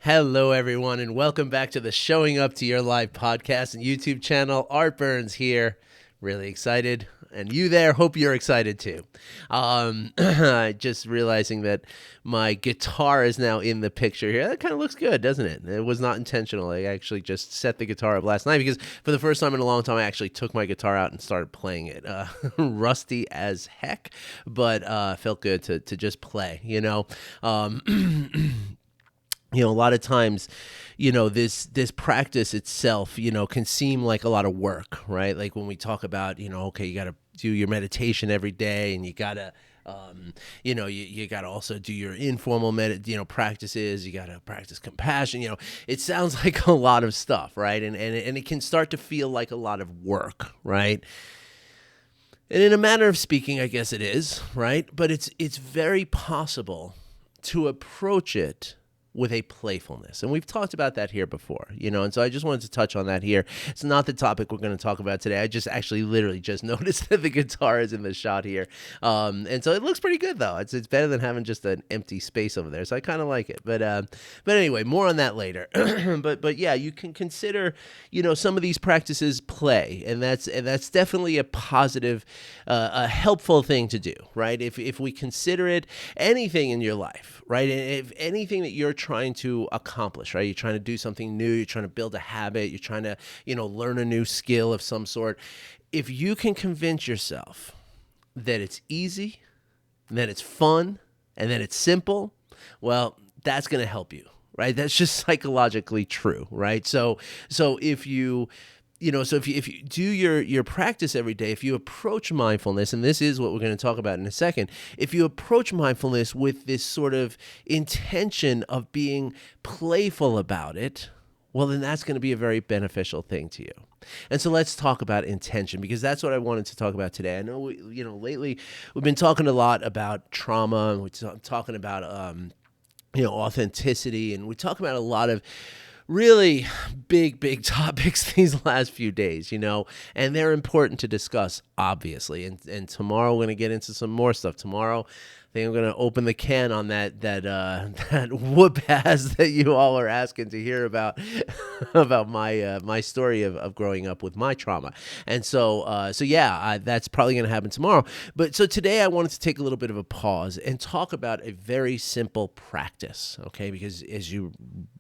Hello, everyone, and welcome back to the Showing Up to Your Life podcast and YouTube channel. Art Burns here. Really excited. And you there, hope you're excited too. Just realizing that my guitar is now in the picture here. That kind of looks good, doesn't it? It was not intentional. I actually just set the guitar up last night because for the first time in a long time, I actually took my guitar out and started playing it. Rusty as heck, but felt good to just play, you know. A lot of times, this practice itself, can seem like a lot of work, right? Like when we talk about, okay, you got to do your meditation every day and you got to, you got to also do your informal practices. You got to practice compassion. It sounds like a lot of stuff, right? And it can start to feel like a lot of work, right? And in a manner of speaking, I guess it is, right? But it's very possible to approach it with a playfulness. And we've talked about that here before, and so I just wanted to touch on that here. It's not the topic we're going to talk about today. I just actually literally just noticed that the guitar is in the shot here. And so it looks pretty good though. It's better than having just an empty space over there. So I kind of like it. But anyway, more on that later. but yeah, you can consider, some of these practices play, and that's definitely a positive, a helpful thing to do, right? If we consider it anything in your life, right? If anything that you're trying to accomplish, right? You're trying to do something new, you're trying to build a habit, you're trying to, learn a new skill of some sort. If you can convince yourself that it's easy, that it's fun, and that it's simple, well, that's going to help you, right? That's just psychologically true, right? So if you if you do your practice every day, if you approach mindfulness, and this is what we're going to talk about in a second, if you approach mindfulness with this sort of intention of being playful about it, well, then that's going to be a very beneficial thing to you. And so let's talk about intention, because that's what I wanted to talk about today. I know lately we've been talking a lot about trauma, and we're talking about authenticity, and we talk about a lot of really big topics these last few days, and they're important to discuss, obviously. And tomorrow we're going to get into some more stuff. Tomorrow, I think I'm going to open the can on that whoop ass that you all are asking to hear about my story of growing up with my trauma. And so that's probably going to happen tomorrow. But so today I wanted to take a little bit of a pause and talk about a very simple practice, okay? Because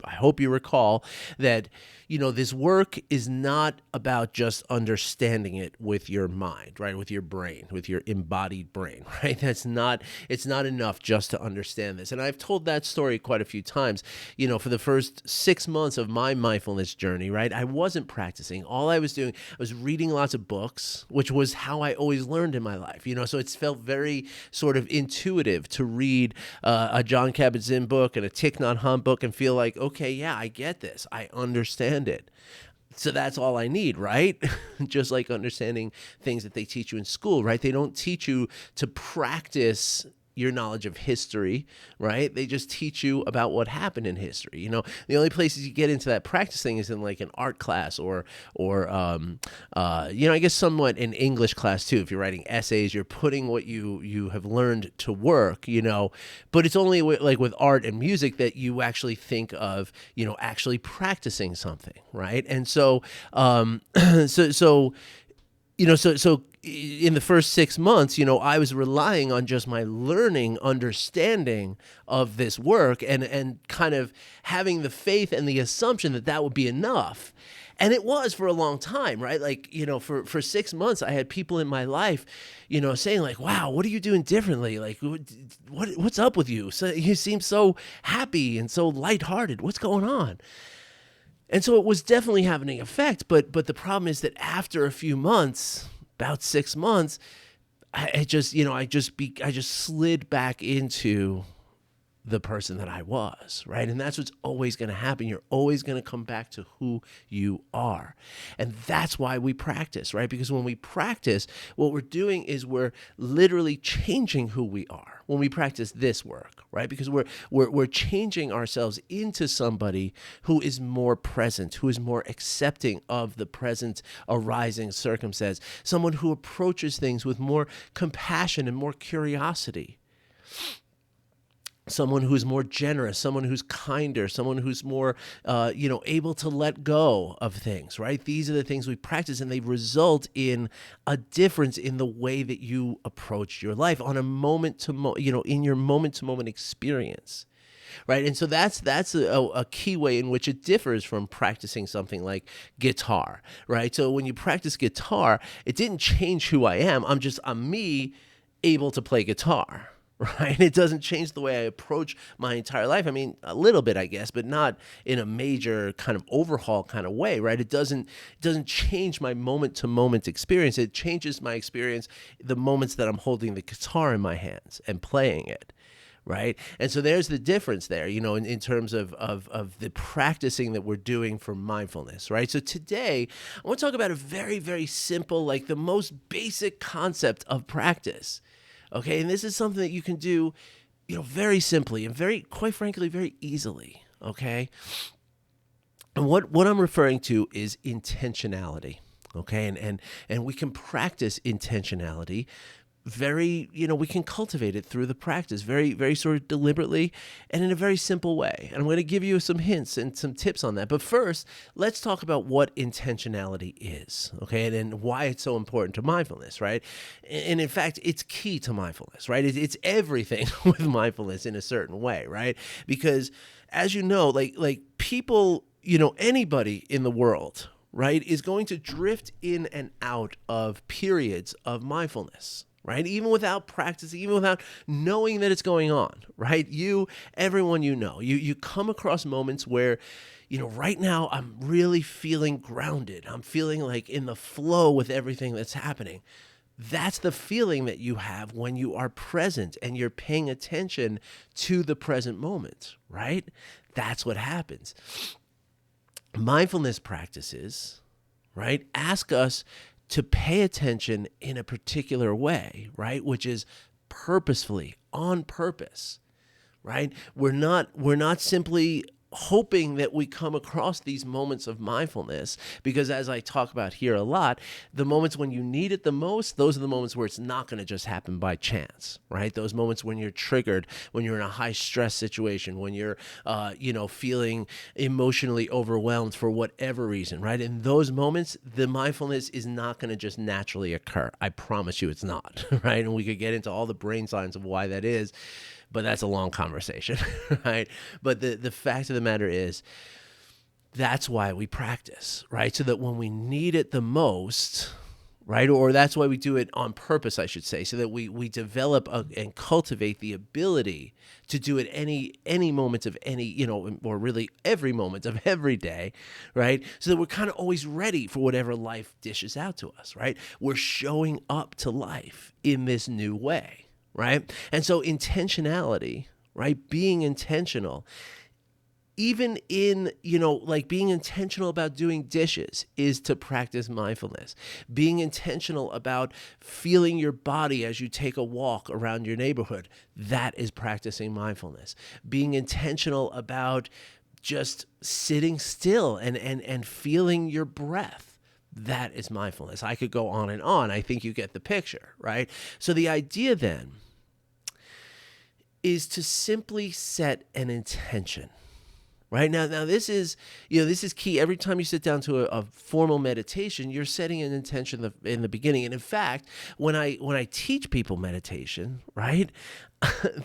I hope you recall that, this work is not about just understanding it with your mind, right? With your brain, with your embodied brain, right? It's not enough just to understand this. And I've told that story quite a few times. For the first 6 months of my mindfulness journey, right? I wasn't practicing. All I was doing, I was reading lots of books, which was how I always learned in my life, so it's felt very sort of intuitive to read a Jon Kabat-Zinn book and a Thich Nhat Hanh book and feel like, okay, yeah, I get this. I understand it. So that's all I need, right? Just like understanding things that they teach you in school, right? They don't teach you to practice your knowledge of history, right? They just teach you about what happened in history. The only places you get into that practice thing is in like an art class or I guess somewhat in English class too. If you're writing essays, you're putting what you have learned to work, but it's only like with art and music that you actually think of, actually practicing something, right? And so in the first 6 months, I was relying on just my learning, understanding of this work and kind of having the faith and the assumption that would be enough. And it was for a long time, right? Like, for 6 months, I had people in my life, saying like, wow, what are you doing differently? Like, what's up with you? So you seem so happy and so lighthearted. What's going on? And so it was definitely having an effect. But the problem is that after a few months, about 6 months, I just slid back into the person that I was, right? And that's what's always going to happen. You're always going to come back to who you are. And that's why we practice, right? Because when we practice, what we're doing is we're literally changing who we are when we practice this work, right? Because we're changing ourselves into somebody who is more present, who is more accepting of the present arising circumstance, someone who approaches things with more compassion and more curiosity. someone who's more generous, someone who's kinder, someone who's more, able to let go of things, right? These are the things we practice, and they result in a difference in the way that you approach your life on a in your moment to moment experience. Right. And so that's a key way in which it differs from practicing something like guitar. Right. So when you practice guitar, it didn't change who I am. I'm me able to play guitar. Right. It doesn't change the way I approach my entire life. I mean, a little bit, I guess, but not in a major kind of overhaul kind of way. Right. It doesn't change my moment to moment experience. It changes my experience the moments that I'm holding the guitar in my hands and playing it. Right. And so there's the difference there, in terms of the practicing that we're doing for mindfulness. Right. So today I want to talk about a very, very simple, like the most basic concept of practice. Okay. And this is something that you can do, very simply and quite frankly, very easily. Okay. And what I'm referring to is intentionality. Okay. And we can practice intentionality we can cultivate it through the practice very, very sort of deliberately and in a very simple way. And I'm going to give you some hints and some tips on that. But first, let's talk about what intentionality is, okay, and why it's so important to mindfulness, right? And in fact, it's key to mindfulness, right? It's everything with mindfulness in a certain way, right? Because as you know, like people, anybody in the world, right, is going to drift in and out of periods of mindfulness, right? Even without practicing, even without knowing that it's going on, right? Everyone you come across moments where, right now I'm really feeling grounded. I'm feeling like in the flow with everything that's happening. That's the feeling that you have when you are present and you're paying attention to the present moment, right? That's what happens. Mindfulness practices, right, ask us to pay attention in a particular way, right, which is purposefully, on purpose, right? We're not simply hoping that we come across these moments of mindfulness, because as I talk about here a lot, the moments when you need it the most, those are the moments where it's not going to just happen by chance, right? Those moments when you're triggered, when you're in a high stress situation, when you're, feeling emotionally overwhelmed for whatever reason, right? In those moments, the mindfulness is not going to just naturally occur. I promise you it's not, right? And we could get into all the brain science of why that is, but that's a long conversation, right? But the fact of the matter is, that's why we practice, right? So that when we need it the most, right? Or that's why we do it on purpose, I should say, so that we develop and cultivate the ability to do it any moment of any, or really every moment of every day, right? So that we're kind of always ready for whatever life dishes out to us, right? We're showing up to life in this new way. Right? And so intentionality, right? Being intentional, even in, like being intentional about doing dishes is to practice mindfulness. Being intentional about feeling your body as you take a walk around your neighborhood, that is practicing mindfulness. Being intentional about just sitting still and feeling your breath, that is mindfulness. I could go on and on. I think you get the picture, right? So the idea then is to simply set an intention. Right now, this is key. Every time you sit down to a formal meditation, you're setting an intention in the beginning. And in fact, when I teach people meditation, right,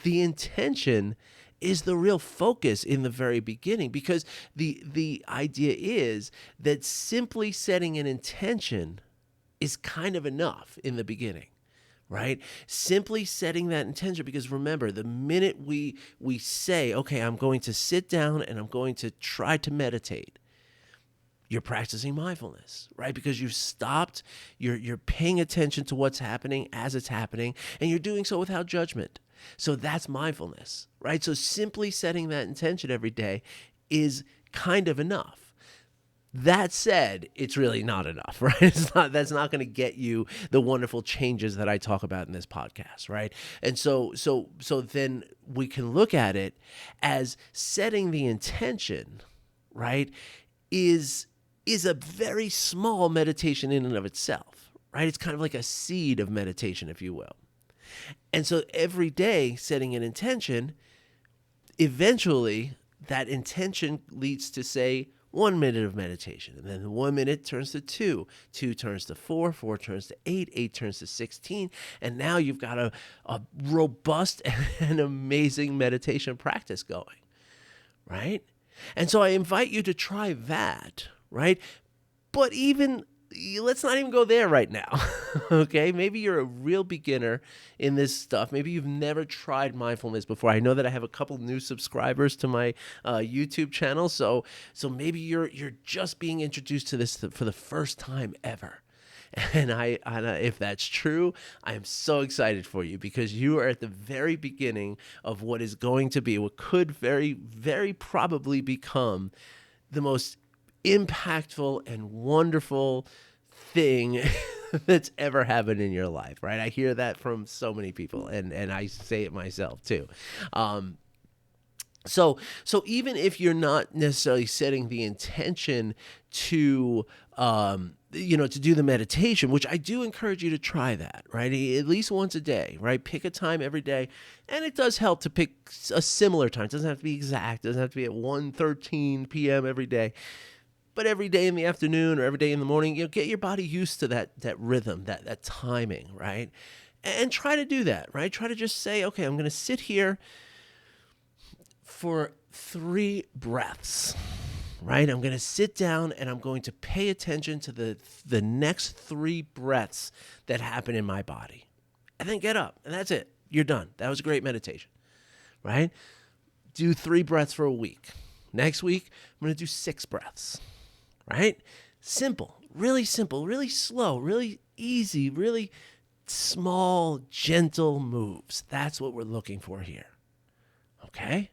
the intention is the real focus in the very beginning, because the idea is that simply setting an intention is kind of enough in the beginning. Right? Simply setting that intention, because remember, the minute we say, okay, I'm going to sit down and I'm going to try to meditate, you're practicing mindfulness, right? Because you've stopped, you're paying attention to what's happening as it's happening, and you're doing so without judgment. So that's mindfulness, right? So simply setting that intention every day is kind of enough. That said, it's really not enough, right? That's not going to get you the wonderful changes that I talk about in this podcast, right? And so then we can look at it as setting the intention, right, is a very small meditation in and of itself, right? It's kind of like a seed of meditation, if you will. And so every day setting an intention eventually that intention leads to, say, 1 minute of meditation. And then 1 minute turns to 2, 2 turns to 4, 4 turns to 8, 8 turns to 16. And now you've got a robust and amazing meditation practice going, right? And so I invite you to try that, right? But let's not even go there right now, okay? Maybe you're a real beginner in this stuff. Maybe you've never tried mindfulness before. I know that I have a couple new subscribers to my YouTube channel, so maybe you're just being introduced to this for the first time ever. And if that's true, I am so excited for you, because you are at the very beginning of what is going to be, what could very, very probably become the most impactful and wonderful thing that's ever happened in your life, right? I hear that from so many people, and I say it myself too. So even if you're not necessarily setting the intention to to do the meditation, which I do encourage you to try that, right? At least once a day, right? Pick a time every day. And it does help to pick a similar time. It doesn't have to be exact. It doesn't have to be at 1:13 p.m. every day. But every day in the afternoon or every day in the morning, get your body used to that rhythm, that timing, right? And try to do that, right? Try to just say, okay, I'm going to sit here for 3 breaths, right? I'm going to sit down and I'm going to pay attention to the next 3 breaths that happen in my body. And then get up, and that's it. You're done. That was a great meditation, right? Do 3 breaths for a week. Next week, I'm going to do 6 breaths, right? Simple, really slow, really easy, really small, gentle moves. That's what we're looking for here, okay?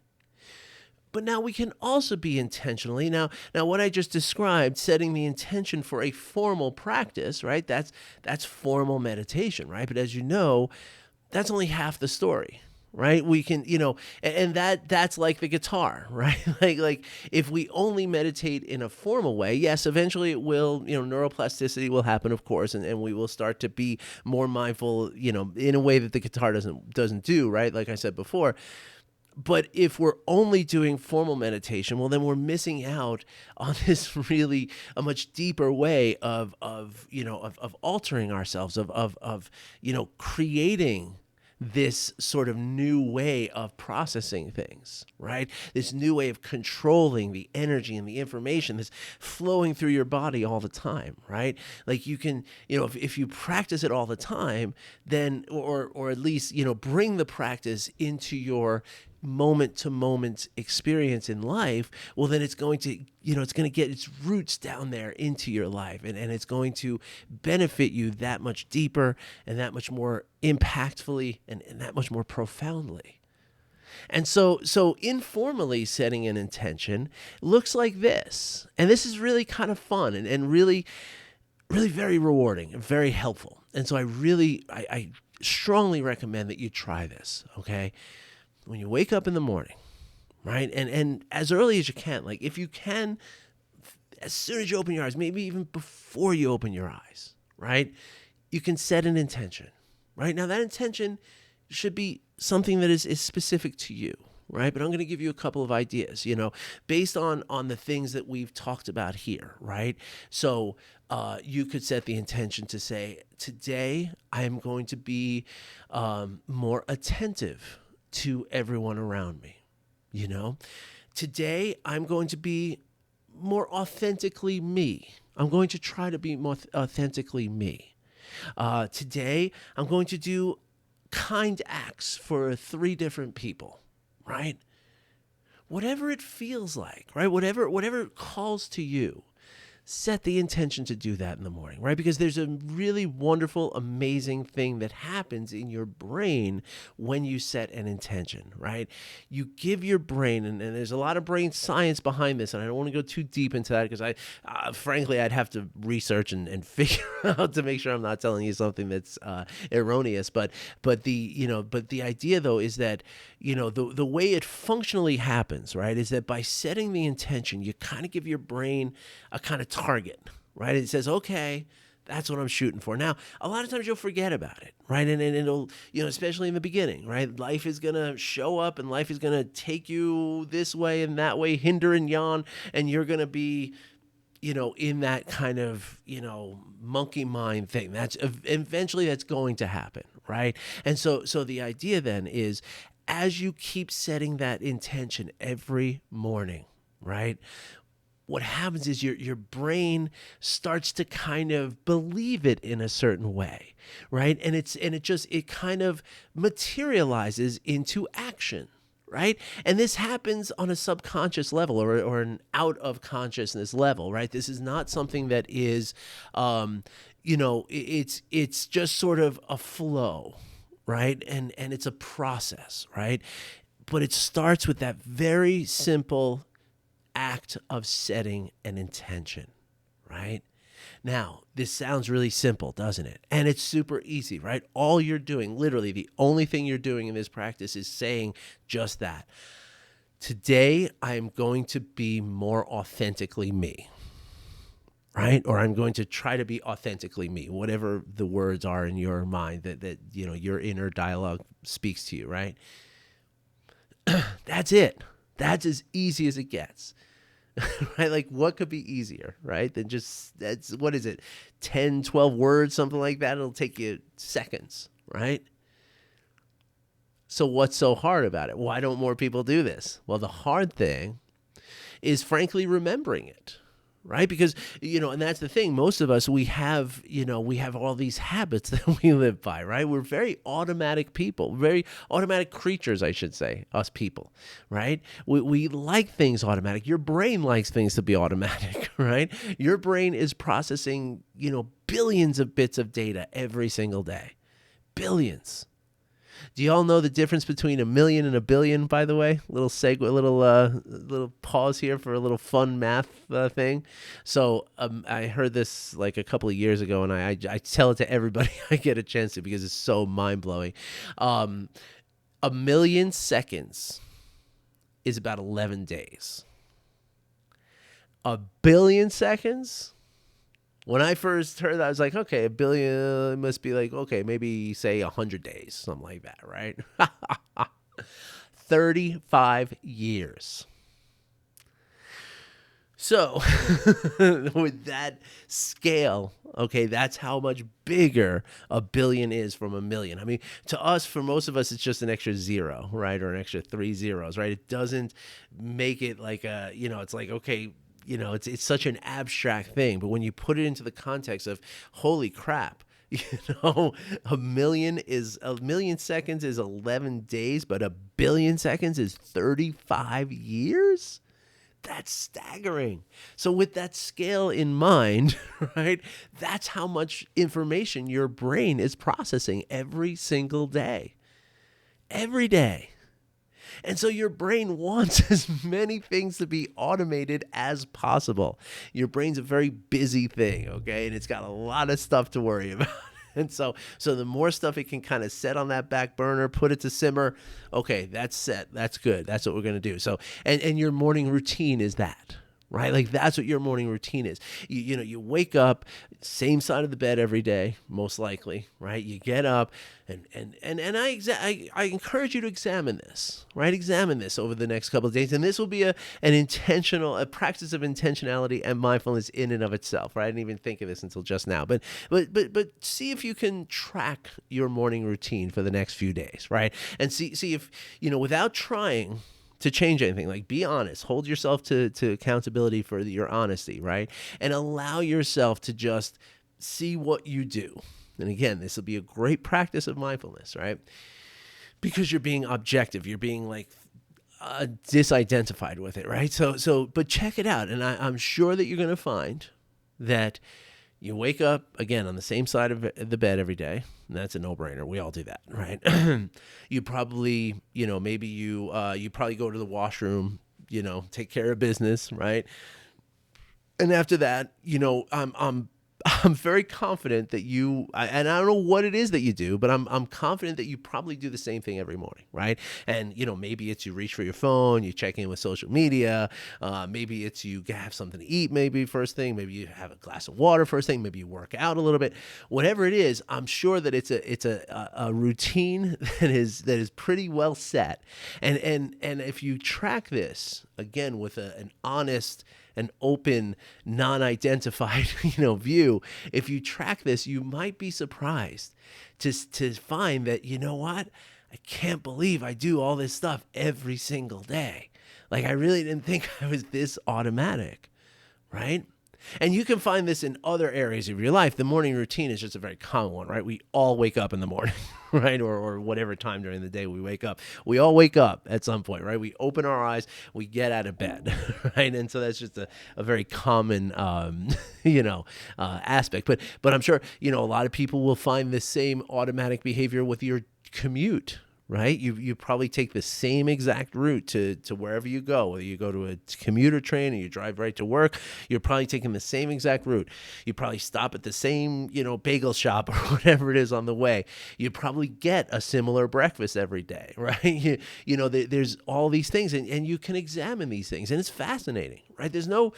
But now we can also be intentionally. Now what I just described, setting the intention for a formal practice, right? That's formal meditation, right? But as you know, that's only half the story, right? We can, and that's like the guitar, right? like if we only meditate in a formal way, yes, eventually it will, neuroplasticity will happen, of course, and we will start to be more mindful, in a way that the guitar doesn't do, right? Like I said before. But if we're only doing formal meditation, well, then we're missing out on this really a much deeper way of altering ourselves, of creating this sort of new way of processing things, right? This new way of controlling the energy and the information that's flowing through your body all the time, right? Like you can, if you practice it all the time, then, or at least, bring the practice into your moment to moment experience in life, well, then it's going to get its roots down there into your life, and it's going to benefit you that much deeper and that much more impactfully and that much more profoundly. And so informally setting an intention looks like this. And this is really kind of fun and really, really very rewarding and very helpful. And so I strongly recommend that you try this, okay? When you wake up in the morning, right? And as early as you can, like if you can, as soon as you open your eyes, maybe even before you open your eyes, right? You can set an intention, right? Now that intention should be something that is specific to you, right? But I'm going to give you a couple of ideas, based on the things that we've talked about here, right? So you could set the intention to say, today I am going to be more attentive to everyone around me. Today I'm going to be more authentically me. I'm going to try to be more authentically me. Today I'm going to do kind acts for 3 different people, right? Whatever it feels like, right? Whatever calls to you, set the intention to do that in the morning, right? Because there's a really wonderful, amazing thing that happens in your brain when you set an intention, right? You give your brain, and there's a lot of brain science behind this, and I don't want to go too deep into that because frankly, I'd have to research and figure out to make sure I'm not telling you something that's erroneous. But the idea though is that, the way it functionally happens, right, is that by setting the intention, you kind of give your brain a kind of target, right? It says, okay, That's what I'm shooting for. Now, a lot of times you'll forget about it, right? And it'll, especially in the beginning, right? Life is going to show up and life is going to take you this way and that way, hinder and yawn, and you're going to be, in that kind of, monkey mind thing. That's eventually that's going to happen, right? And so the idea then is, as you keep setting that intention every morning, right? What happens is your brain starts to kind of believe it in a certain way, right? And it kind of materializes into action, right? And this happens on a subconscious level or an out of consciousness level, right? This is not something that is, it's just sort of a flow, right? And it's a process, right? But it starts with that very simple act of setting an intention, right? Now, this sounds really simple, doesn't it? And it's super easy, right? All you're doing, literally the only thing you're doing in this practice is saying just that. Today, I'm going to be more authentically me, right? Or I'm going to try to be authentically me, whatever the words are in your mind that your inner dialogue speaks to you, right? That's it. That's as easy as it gets. Right? Like, what could be easier, right? Than just, that's, what is it? 10, 12 words, something like that. It'll take you seconds, right? So what's so hard about it? Why don't more people do this? Well, the hard thing is, frankly, remembering it, right? Because, and that's the thing. Most of us, we have all these habits that we live by, right? We're very automatic people, very automatic creatures, I should say, us people, right? We like things automatic. Your brain likes things to be automatic, right? Your brain is processing, billions of bits of data every single day. Billions. Do you all know the difference between a million and a billion, by the way? Little segue, little pause here for a little fun math thing. So I heard this like a couple of years ago, and I tell it to everybody I get a chance to because it's so mind-blowing. 1,000,000 seconds is about 11 days. 1,000,000,000 seconds? When I first heard that, I was like, okay, 1,000,000,000 must be like, okay, maybe say 100 days, something like that, right? 35 years. So with that scale, okay, that's how much bigger 1,000,000,000 is from 1,000,000. I mean, to us, for most of us, it's just an extra zero, right? Or an extra 3 zeros, right? It doesn't make it like it's like, okay, it's such an abstract thing. But when you put it into the context of, holy crap, 1,000,000 seconds is 11 days, but 1,000,000,000 seconds is 35 years? That's staggering. So with that scale in mind, right, that's how much information your brain is processing every single day. Every day. And so your brain wants as many things to be automated as possible. Your brain's a very busy thing, okay? And it's got a lot of stuff to worry about. And so the more stuff it can kind of set on that back burner, put it to simmer, okay, that's set. That's good. That's what we're going to do. So, and your morning routine is that. Right? Like, that's what your morning routine is. You wake up, same side of the bed every day, most likely, right? You get up and I encourage you to examine this, right? Examine this over the next couple of days. And this will be a practice of intentionality and mindfulness in and of itself, right? I didn't even think of this until just now. But see if you can track your morning routine for the next few days, right? And see if, without trying to change anything, like, be honest, hold yourself to accountability for your honesty, right? And allow yourself to just see what you do. And again, this will be a great practice of mindfulness, right? Because you're being objective, you're being like disidentified with it, right? So, but check it out. And I'm sure that you're going to find that you wake up, again, on the same side of the bed every day. And that's a no-brainer. We all do that, right? You probably, maybe you probably go to the washroom, take care of business, right? And after that, I'm very confident that and I don't know what it is that you do, but I'm confident that you probably do the same thing every morning, right? And maybe it's you reach for your phone, you check in with social media, maybe it's you have something to eat, maybe first thing, maybe you have a glass of water first thing, maybe you work out a little bit, whatever it is. I'm sure that it's a routine that is pretty well set, and if you track this again with an honest an open, non-identified, view. If you track this, you might be surprised to find that, you know what? I can't believe I do all this stuff every single day. Like, I really didn't think I was this automatic, right? And you can find this in other areas of your life. The morning routine is just a very common one, right? We all wake up in the morning, right? Or whatever time during the day we wake up. We all wake up at some point, right? We open our eyes, we get out of bed, right? And so that's just a very common, aspect. But I'm sure, a lot of people will find the same automatic behavior with your commute, right? You probably take the same exact route to wherever you go, whether you go to a commuter train or you drive right to work, you're probably taking the same exact route. You probably stop at the same, bagel shop or whatever it is on the way. You probably get a similar breakfast every day, right? There's all these things and you can examine these things and it's fascinating, right? There's no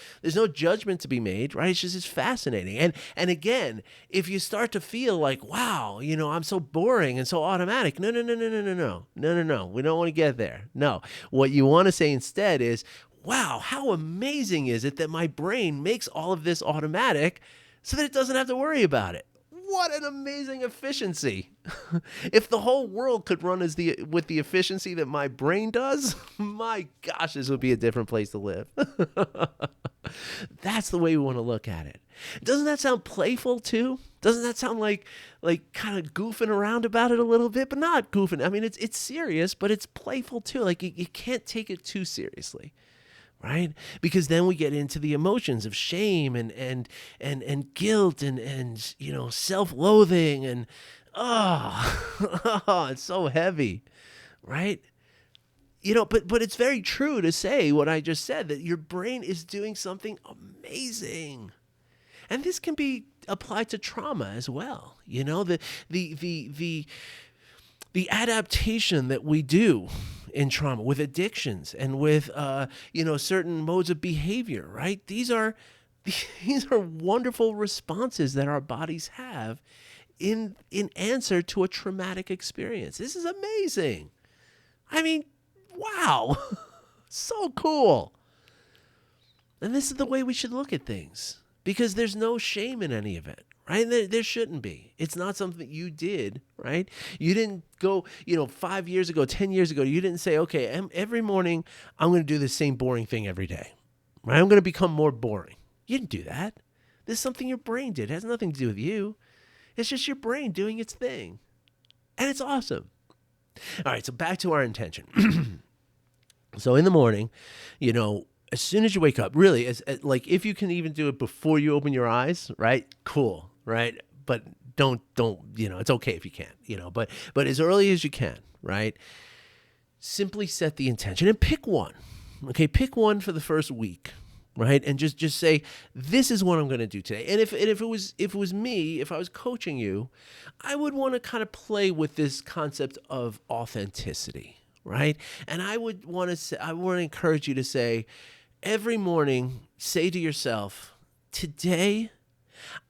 judgment to be made, right? It's fascinating. And again, if you start to feel like, wow, I'm so boring and so automatic. No. We don't want to get there. No. What you want to say instead is, wow, how amazing is it that my brain makes all of this automatic so that it doesn't have to worry about it? What an amazing efficiency. If the whole world could run with the efficiency that my brain does, my gosh, this would be a different place to live. That's the way we want to look at it. Doesn't that sound playful too? Doesn't that sound like kind of goofing around about it a little bit, but not goofing? I mean, it's serious, but it's playful too. Like you can't take it too seriously. Right? Because then we get into the emotions of shame and guilt and self-loathing and it's so heavy, right? But it's very true to say what I just said, that your brain is doing something amazing. And this can be applied to trauma as well. The adaptation that we do in trauma with addictions and with certain modes of behavior, right? These are wonderful responses that our bodies have in answer to a traumatic experience. This is amazing. I mean, wow. So cool. And this is the way we should look at things, because there's no shame in any of it. Right? There shouldn't be. It's not something that you did, right? You didn't go, 5 years ago, 10 years ago, you didn't say, okay, every morning I'm going to do the same boring thing every day, right? I'm going to become more boring. You didn't do that. This is something your brain did. It has nothing to do with you. It's just your brain doing its thing. And it's awesome. All right, so back to our intention. So in the morning, as soon as you wake up, really, as like if you can even do it before you open your eyes, right? Cool, right? But don't, it's okay if you can't, but as early as you can, right? Simply set the intention and pick one. Okay, pick one for the first week, right? And just say, this is what I'm going to do today. And if it was me, if I was coaching you, I would want to kind of play with this concept of authenticity, right? And I would want to encourage you to say, every morning, say to yourself, today,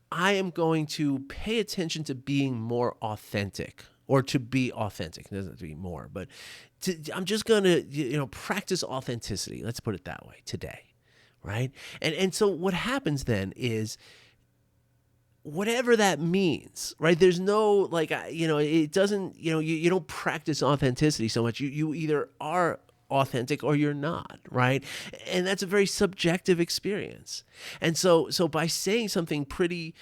I am going to pay attention to being more authentic, or to be authentic. It doesn't have to be more, but I'm just going to, practice authenticity. Let's put it that way today, right? And so what happens then is, whatever that means, right? There's no, it doesn't, you don't practice authenticity so much. You either are authentic or you're not, right? And that's a very subjective experience. And so by saying something pretty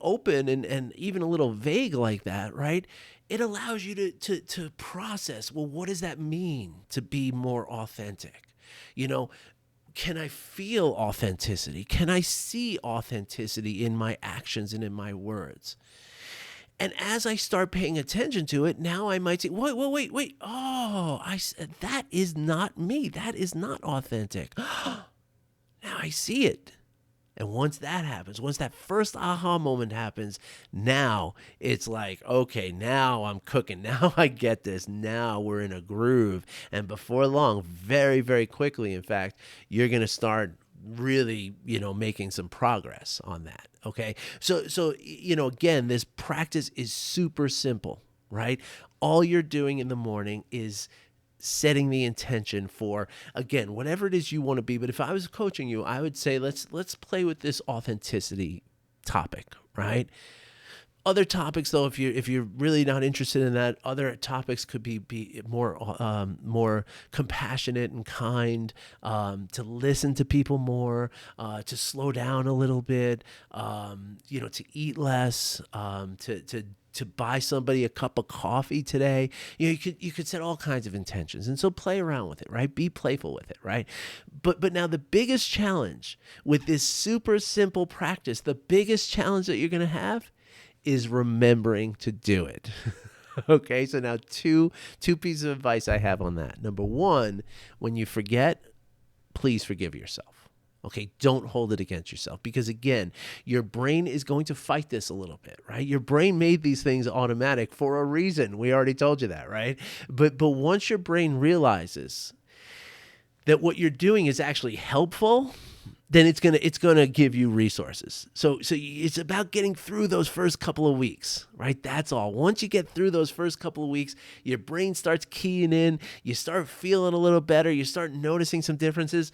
open and even a little vague like that, right? It allows you to process, well, what does that mean to be more authentic? Can I feel authenticity? Can I see authenticity in my actions and in my words? And as I start paying attention to it, now I might say, wait. Oh, that is not me. That is not authentic. Now I see it. And once that happens, once that first aha moment happens, now it's like, okay, now I'm cooking. Now I get this. Now we're in a groove. And before long, very, very quickly, in fact, you're going to start really, making some progress on that. Okay. So, again, this practice is super simple, right? All you're doing in the morning is setting the intention for, again, whatever it is you want to be. But if I was coaching you, I would say let's play with this authenticity topic, right? Other topics, though, if you're really not interested in that, other topics could be more compassionate and kind, to listen to people more, to slow down a little bit, to eat less, to buy somebody a cup of coffee today. You could set all kinds of intentions, and so play around with it, right? Be playful with it, right? But now the biggest challenge with this super simple practice, the biggest challenge that you're going to have is remembering to do it. Okay, so now two pieces of advice I have on that. Number one, when you forget, please forgive yourself. Okay, don't hold it against yourself, because again, your brain is going to fight this a little bit, right? Your brain made these things automatic for a reason. We already told you that, right? But once your brain realizes that what you're doing is actually helpful, then it's gonna give you resources. So it's about getting through those first couple of weeks, right? That's all. Once you get through those first couple of weeks, your brain starts keying in. You start feeling a little better. You start noticing some differences.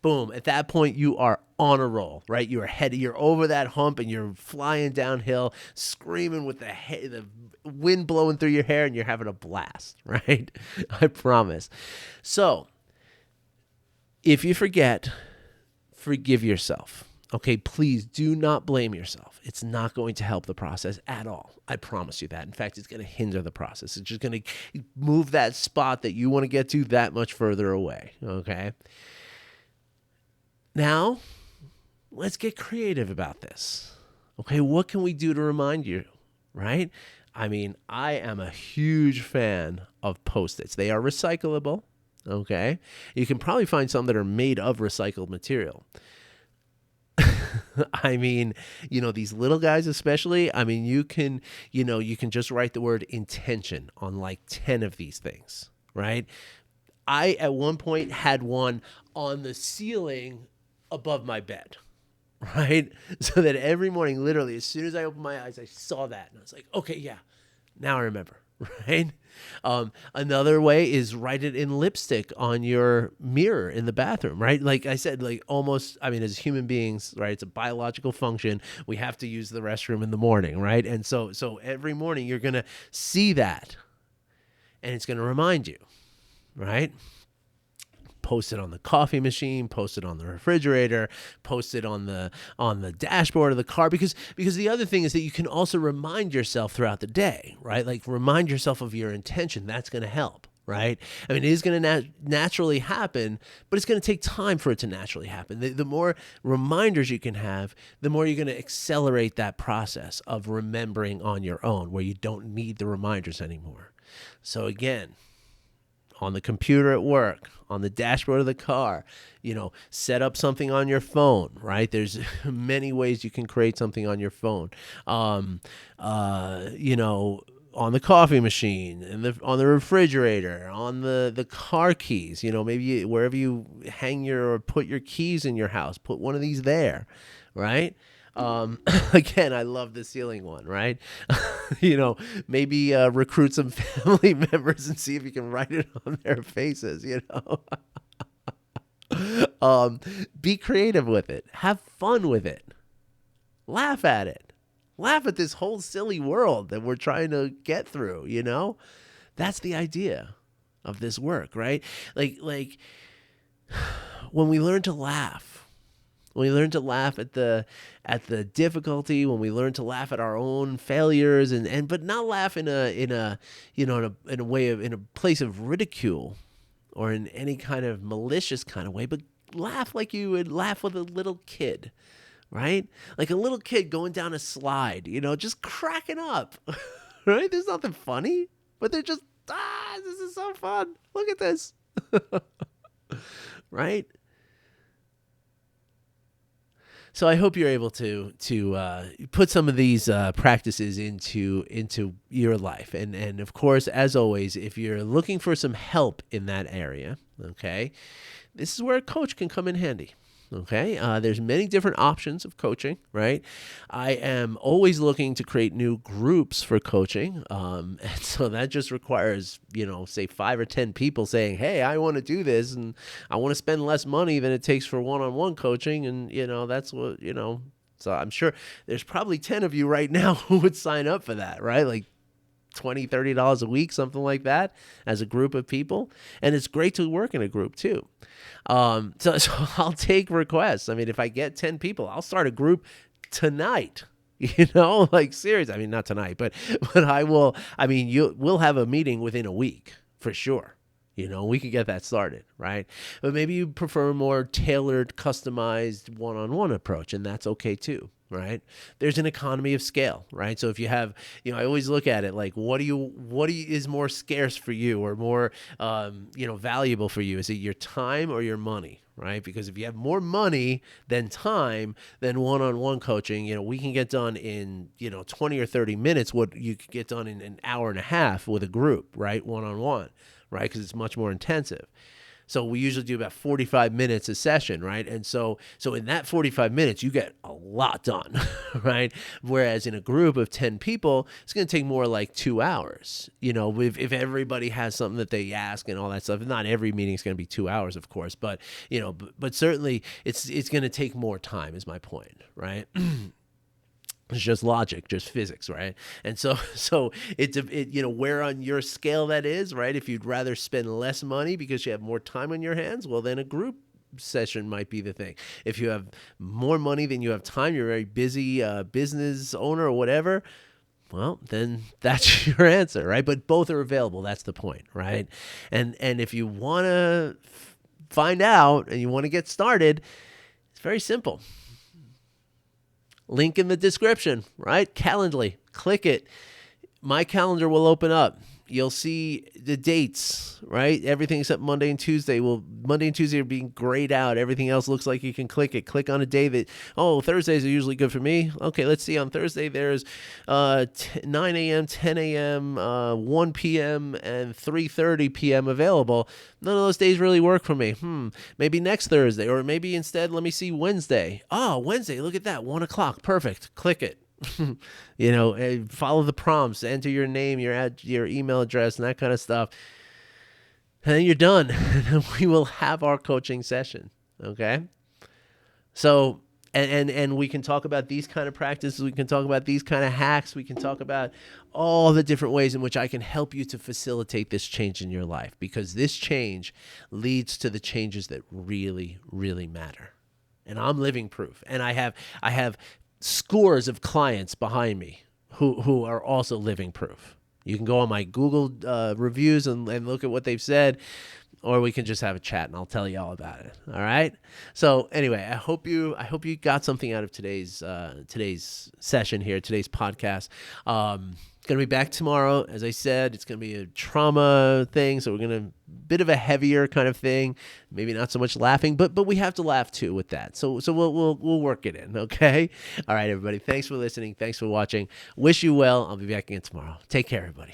Boom! At that point, you are on a roll, right? You're over that hump, and you're flying downhill, screaming with the wind blowing through your hair, and you're having a blast, right? I promise. So, if you forget, forgive yourself. Okay, please do not blame yourself. It's not going to help the process at all. I promise you that. In fact, it's going to hinder the process. It's just going to move that spot that you want to get to that much further away. Okay. Now, let's get creative about this. Okay, what can we do to remind you, right? I mean, I am a huge fan of Post-its. They are recyclable. Okay, you can probably find some that are made of recycled material. I mean, these little guys especially, I mean, you can just write the word intention on like 10 of these things, right? I, at one point, had one on the ceiling above my bed, right? So that every morning, literally, as soon as I opened my eyes, I saw that. And I was like, okay, yeah, now I remember, right? Another way is write it in lipstick on your mirror in the bathroom, right? Like I said, as human beings, right, it's a biological function. We have to use the restroom in the morning, right? And so every morning you're going to see that, and it's going to remind you, right? Post it on the coffee machine, post it on the refrigerator, post it on the dashboard of the car, because the other thing is that you can also remind yourself throughout the day, right? Like remind yourself of your intention. That's going to help, right? I mean, it is going to naturally happen, but it's going to take time for it to naturally happen. The more reminders you can have, the more you're going to accelerate that process of remembering on your own, where you don't need the reminders anymore. So again, on the computer at work, on the dashboard of the car, set up something on your phone, right? There's many ways you can create something on your phone. On the coffee machine, and on the refrigerator, on the car keys, maybe wherever you hang or put your keys in your house, put one of these there, right? Again, I love the ceiling one, right? Maybe recruit some family members and see if you can write it on their faces, Be creative with it. Have fun with it. Laugh at it. Laugh at this whole silly world that we're trying to get through, That's the idea of this work, right? Like when we learn to laugh, when we learn to laugh at the difficulty, when we learn to laugh at our own failures, but not laugh in a place of ridicule or in any kind of malicious kind of way, but laugh like you would laugh with a little kid, right? Like a little kid going down a slide, just cracking up, right? There's nothing funny, but they're just, this is so fun. Look at this, right? So I hope you're able to put some of these practices into your life, and of course, as always, if you're looking for some help in that area, okay, this is where a coach can come in handy. Okay, there's many different options of coaching, right? I am always looking to create new groups for coaching, and so that just requires, say 5 or 10 people saying, "Hey, I want to do this, and I want to spend less money than it takes for one-on-one coaching," and that's what. So I'm sure there's probably 10 of you right now who would sign up for that, right? Like $20-$30 a week, something like that, as a group of people. And it's great to work in a group too. So I'll take requests. I mean, if I get 10 people, I'll start a group tonight. Like serious. I mean, not tonight, but I will. I mean, we'll have a meeting within a week for sure. We could get that started, right? But maybe you prefer a more tailored, customized one-on-one approach, and that's okay too, right? There's an economy of scale, right? So if you have, I always look at it like, what is more scarce for you, or more, valuable for you? Is it your time or your money? Right? Because if you have more money than time, then one-on-one coaching, we can get done in, 20 or 30 minutes what you could get done in an hour and a half with a group, right? One-on-one, right? Because it's much more intensive. So we usually do about 45 minutes a session, right? And so in that 45 minutes, you get a lot done, right? Whereas in a group of 10 people, it's going to take more like 2 hours. If everybody has something that they ask and all that stuff. Not every meeting is going to be 2 hours, of course, but but certainly it's going to take more time, is my point, right? It's just logic, just physics, right? And so where on your scale that is, right? If you'd rather spend less money because you have more time on your hands, well, then a group session might be the thing. If you have more money than you have time, you're a very busy business owner or whatever, well, then that's your answer, right? But both are available. That's the point, right? And if you want to find out and you want to get started, it's very simple. Link in the description, right? Calendly. Click it. My calendar will open up. You'll see the dates, right? Everything except Monday and Tuesday. Well, Monday and Tuesday are being grayed out. Everything else looks like you can click it. Click on a day that, Thursdays are usually good for me. Okay, let's see. On Thursday, there's 9 a.m., 10 a.m., 1 p.m., and 3:30 p.m. available. None of those days really work for me. Maybe next Thursday, or maybe instead, let me see Wednesday. Oh, Wednesday, look at that, 1 o'clock. Perfect. Click it. Follow the prompts, enter your name, your email address, and that kind of stuff. And then you're done. And we will have our coaching session. Okay. So, and we can talk about these kind of practices. We can talk about these kind of hacks. We can talk about all the different ways in which I can help you to facilitate this change in your life, because this change leads to the changes that really, really matter. And I'm living proof. And I have scores of clients behind me who are also living proof. You can go on my Google reviews and look at what they've said, or we can just have a chat and I'll tell you all about it. All right. So anyway, I hope you got something out of today's session here, today's podcast. Going to be back tomorrow. As I said, it's going to be a trauma thing. So we're going to bit of a heavier kind of thing, maybe not so much laughing, but we have to laugh too with that. So we'll work it in. Okay. All right, everybody. Thanks for listening. Thanks for watching. Wish you well. I'll be back again tomorrow. Take care, everybody.